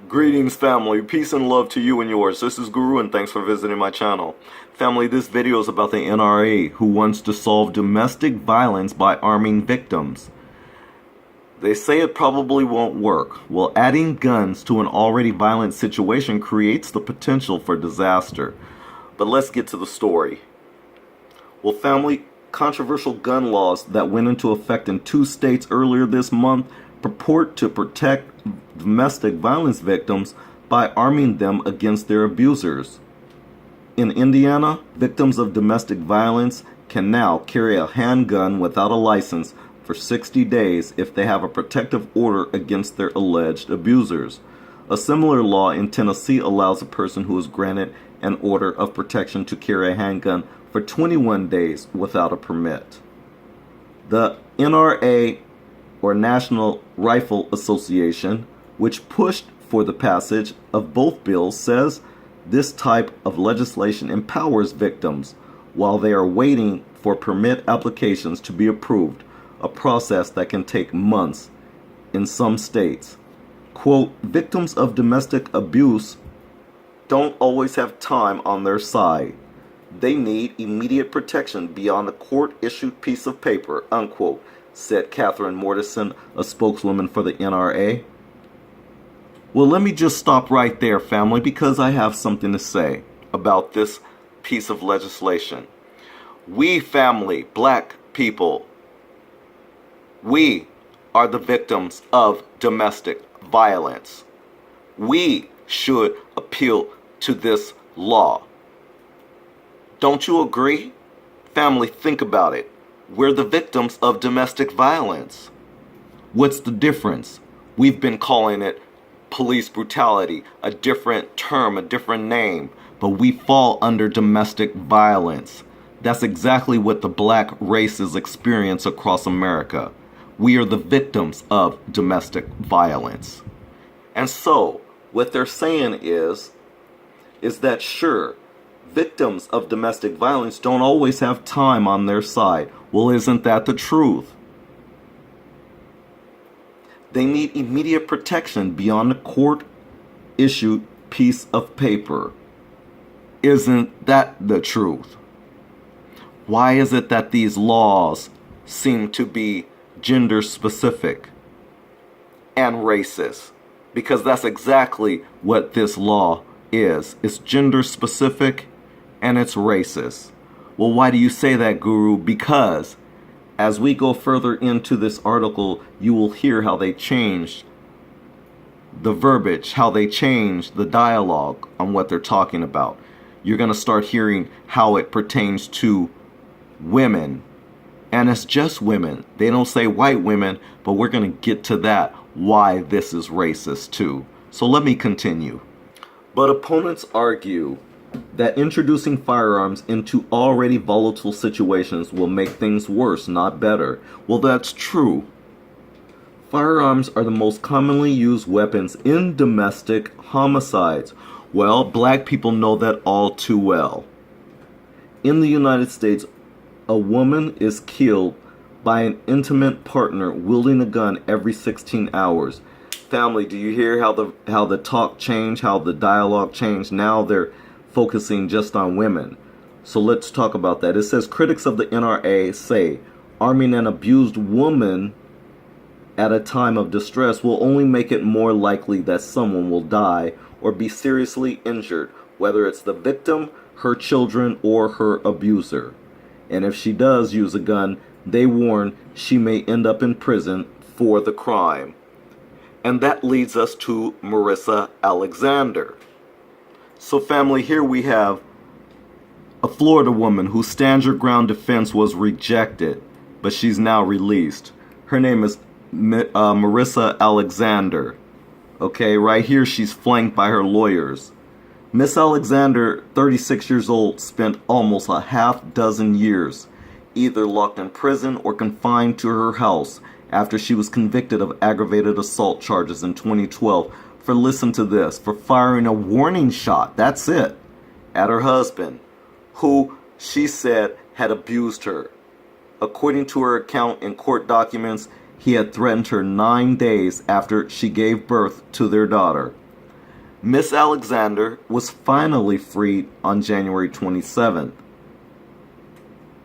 Greetings family, peace and love to you and yours. This is Guru and thanks for visiting my channel. Family, this video is about the N.R.A. who wants to solve domestic violence by arming victims. They say it probably won't work. Well, adding guns to an already violent situation creates the potential for disaster. But let's get to the story. Well, family, controversial gun laws that went into effect in 2 states earlier this month purport to protect domestic violence victims by arming them against their abusers. In Indiana, victims of domestic violence can now carry a handgun without a license for 60 days if they have a protective order against their alleged abusers. A similar law in Tennessee allows a person who is granted an order of protection to carry a handgun for 21 days without a permit. The N.R.A. or National Rifle Association, which pushed for the passage of both bills, says this type of legislation empowers victims while they are waiting for permit applications to be approved, a process that can take months in some states. Quote, victims of domestic abuse don't always have time on their side. They need immediate protection beyond a court-issued piece of paper, unquote, said Catherine Mortensen, a spokeswoman for the N.R.A. Well, let me just stop right there, family, because I have something to say about this piece of legislation. We, family, black people, we are the victims of domestic violence. We should appeal to this law. Don't you agree? Family, think about it. We're the victims of domestic violence. What's the difference? We've been calling it police brutality, a different term, a different name, but we fall under domestic violence. That's exactly what the black races experience across America. We are the victims of domestic violence. And so, what they're saying is that sure, victims of domestic violence don't always have time on their side. Well, isn't that the truth? They need immediate protection beyond a court-issued piece of paper. Isn't that the truth? Why is it that these laws seem to be gender-specific and racist? Because that's exactly what this law is. It's gender-specific and it's racist. Well, why do you say that, Guru? Because as we go further into this article, you will hear how they changed the verbiage, how they changed the dialogue on what they're talking about. You're going to start hearing how it pertains to women. And it's just women. They don't say white women, but we're going to get to that, why this is racist too. So let me continue. But opponents argue that introducing firearms into already volatile situations will make things worse, not better. Well, that's true. Firearms are the most commonly used weapons in domestic homicides. Well, black people know that all too well. In the United States, a woman is killed by an intimate partner wielding a gun every 16 hours. Family, do you hear how the talk changed, how the dialogue changed? Now they're focusing just on women. So let's talk about that. It says critics of the N.R.A. say arming an abused woman at a time of distress will only make it more likely that someone will die or be seriously injured, whether it's the victim, her children, or her abuser. And if she does use a gun, they warn she may end up in prison for the crime. And that leads us to Marissa Alexander. So family, here we have a Florida woman whose stand your ground defense was rejected, but she's now released. Her name is Marissa Alexander. Okay, right here she's flanked by her lawyers. Miss Alexander, 36 years old, spent almost a half-dozen years either locked in prison or confined to her house after she was convicted of aggravated assault charges in 2012 for, listen to this, for firing a warning shot, that's it, at her husband, who she said had abused her. According to her account in court documents, he had threatened her 9 days after she gave birth to their daughter. Miss Alexander was finally freed on January 27th.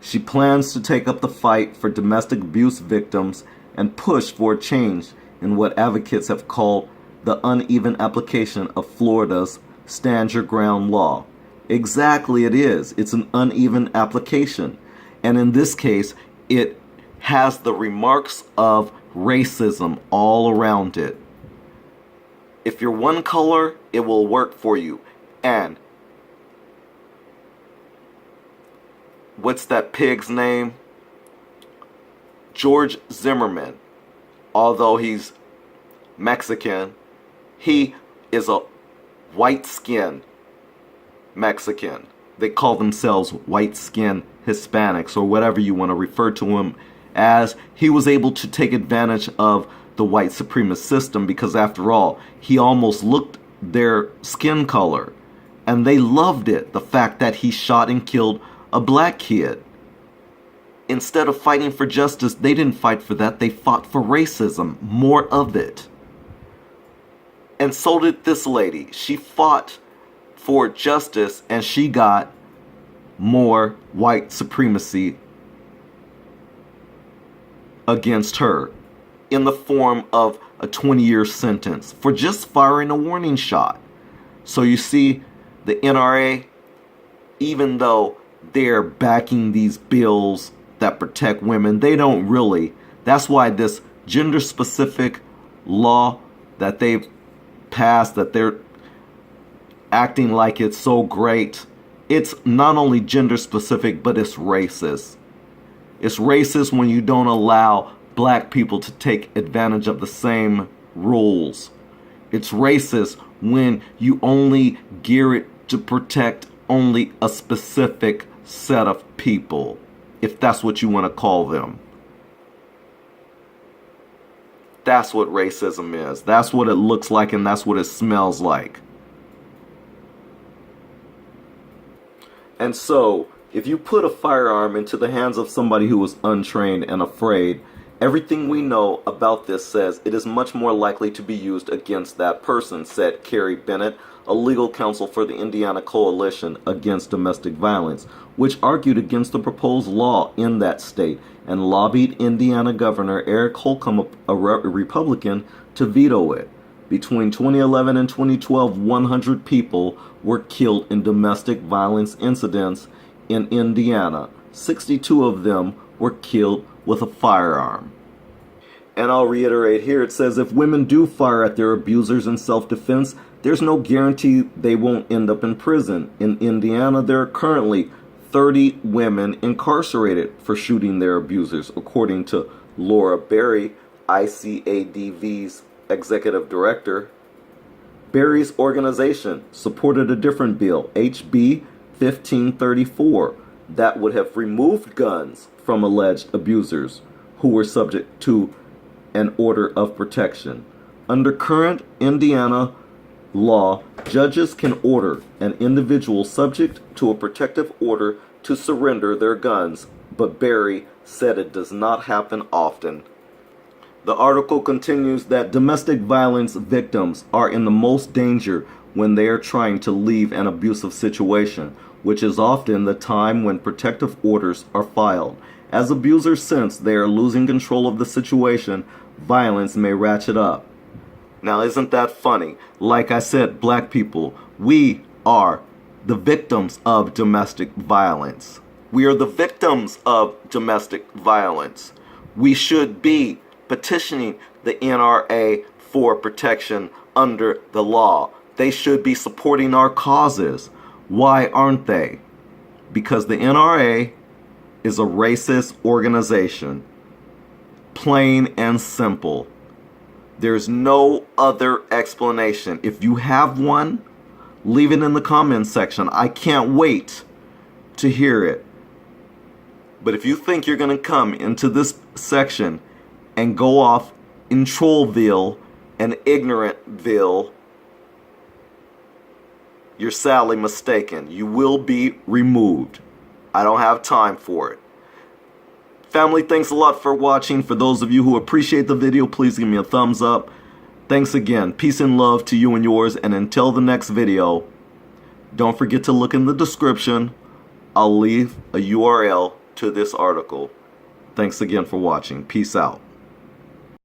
She plans to take up the fight for domestic abuse victims and push for a change in what advocates have called the uneven application of Florida's Stand Your Ground law. Exactly, it is. It's an uneven application. And in this case, it has the remarks of racism all around it. If you're one color, it will work for you. And what's that pig's name? George Zimmerman. Although he's Mexican, he is a white-skinned Mexican. They call themselves white-skinned Hispanics, or whatever you want to refer to him as. He was able to take advantage of the white supremacist system because, after all, he almost looked their skin color. And they loved it, the fact that he shot and killed a black kid. Instead of fighting for justice, they didn't fight for that. They fought for racism, more of it. And so did this lady. She fought for justice, and she got more white supremacy against her in the form of a 20-year sentence for just firing a warning shot. So you see, the N.R.A., even though they're backing these bills that protect women, they don't really. That's why this gender-specific law that they've passed, that they're acting like it's so great, it's not only gender-specific, but it's racist. It's racist when you don't allow black people to take advantage of the same rules. It's racist when you only gear it to protect only a specific set of people, if that's what you want to call them. That's what racism is. That's what it looks like, and that's what it smells like. And so, if you put a firearm into the hands of somebody who is untrained and afraid, everything we know about this says it is much more likely to be used against that person, said Carrie Bennett, a legal counsel for the Indiana Coalition Against Domestic Violence, which argued against the proposed law in that state and lobbied Indiana Governor Eric Holcomb, a Republican, to veto it. Between 2011 and 2012, 100 people were killed in domestic violence incidents in Indiana. 62 of them were killed with a firearm. And I'll reiterate here, it says if women do fire at their abusers in self-defense, there's no guarantee they won't end up in prison. In Indiana, there are currently 30 women incarcerated for shooting their abusers, according to Laura Berry, ICADV's executive director. Berry's organization supported a different bill, HB 1534, that would have removed guns from alleged abusers who were subject to an order of protection. Under current Indiana law, judges can order an individual subject to a protective order to surrender their guns, but Berry said it does not happen often. The article continues that domestic violence victims are in the most danger when they are trying to leave an abusive situation, which is often the time when protective orders are filed. As abusers sense they are losing control of the situation, violence may ratchet up. Now, isn't that funny? Like I said, black people, we are the victims of domestic violence. We are the victims of domestic violence. We should be petitioning the N.R.A. for protection under the law. They should be supporting our causes. Why aren't they? Because the N.R.A. is a racist organization. Plain and simple. There's no other explanation. If you have one, leave it in the comments section. I can't wait to hear it. But if you think you're going to come into this section and go off in Trollville and Ignorantville, you're sadly mistaken. You will be removed. I don't have time for it. Family, thanks a lot for watching. For those of you who appreciate the video, please give me a thumbs up. Thanks again. Peace and love to you and yours. And until the next video, don't forget to look in the description. I'll leave a URL to this article. Thanks again for watching. Peace out.